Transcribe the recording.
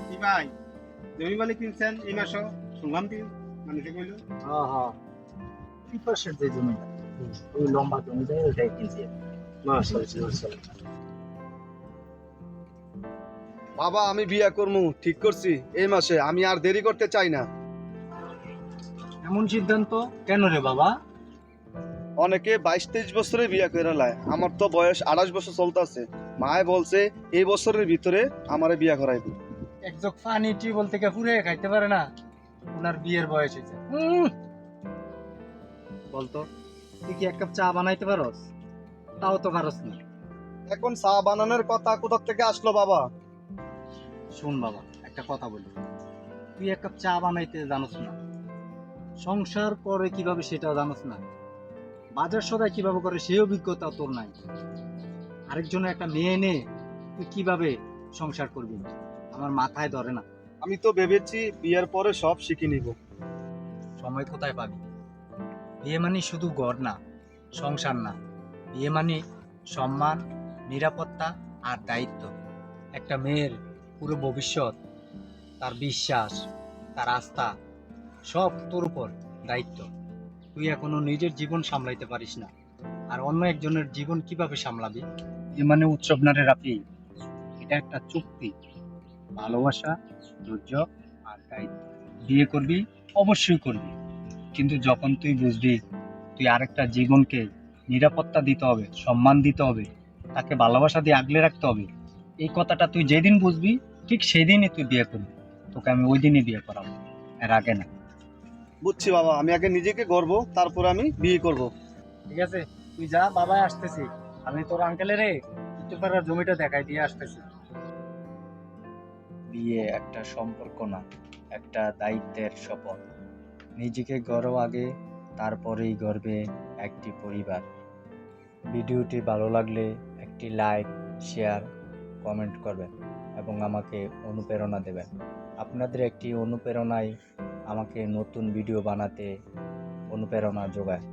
কি ভাই, জমি বালি কিনছেন এই মাসও? শুনলাম কি মানুষে কইল। হ্যাঁ হ্যাঁ, এই পাশের যে জমিটা, ওই লম্বা জমিটা ওইটাই কিনছি। মাশাআল্লাহ মাশাআল্লাহ। বাবা আমি বিয়া করবো ঠিক করছি এই মাসে, আমি আর দেরি করতে চাই না। এমন সিদ্ধান্ত কেন রে বাবা? অনেকে 22-23 বছরে বিয়া করে লায়, আমার তো বয়স 28 বছর চলতেছে। মায়ে বলছে এই বছরের ভিতরে আমারে বিয়া করাইবে। এক জগ পানি টিউবওয়েল থেকে পুরে খাইতে পারে না, ওনার বিয়ের বয়স হয়েছে। বলতো, তুই কি এক কাপ চা বানাইতে পারস? তাও তো পারস না। এখন চা বানানোর কথা কোথা থেকে আসলো বাবা? শোন বাবা, একটা কথা বলি, তুই এক কাপ চা বানাইতে জানোস না, সংসার করে কিভাবে সেটাও জানোস না, বাজার সদাই কিভাবে করে সেই অভিজ্ঞতা তোর নাই। আরেকজনের একটা মেয়ে নে, তুই কিভাবে সংসার করবি? আমার মাথায় ধরে না। আমি তো ভেবেছি বিয়ের পরে সব শিখে নিব। সময় কোথায় পাবি? বিয়ে মানে শুধু ঘর না, সংসার না, বিয়ে মানে সম্মান, নিরাপত্তা আর দায়িত্ব। একটা মেয়ের পুরো ভবিষ্যৎ, তার বিশ্বাস, তার আস্থা, সব তোর উপর দায়িত্ব। তুই এখনো নিজের জীবন সামলাইতে পারিস না, আর অন্য একজনের জীবন কিভাবে সামলাবি? এ মানে উৎসব না রে রাফি, এটা একটা চুক্তি। ভালোবাসা, ধৈর্য আর দায়িত্ব। বিয়ে করবি, অবশ্যই করবি, কিন্তু যখন তুই বুঝবি তুই আরেকটা জীবনকে নিরাপত্তা দিতে হবে, সম্মান দিতে হবে, তাকে ভালোবাসা দিয়ে আগলে রাখতে হবে, এই কথাটা তুই যেদিন বুঝবি, ঠিক সেদিনই তুই বিয়ে করবি। তোকে আমি ওই দিনই বিয়ে করাবো, এর আগে না। বুঝছি বাবা, আমি আগে নিজেকে গড়ব, তারপর আমি বিয়ে করব। ঠিক আছে, তুই যা, বাবা আসতেছি। আমি তোর আঙ্কেলের উত্তরপাড়ার জমিটা দেখাই দিয়ে আসতেছি। বিয়ে একটা সম্পর্ক না, একটা দায়িত্বের শপথ। নিজেকে গড়ো আগে, তারপরেই গড়বে একটি পরিবার। ভিডিওটি ভালো লাগলে একটি লাইক, শেয়ার, কমেন্ট করবেন এবং আমাকে অনুপ্রেরণা দেবেন। আপনাদের একটি অনুপ্রেরণাই আমাকে নতুন ভিডিও বানাতে অনুপ্রেরণা যোগায়।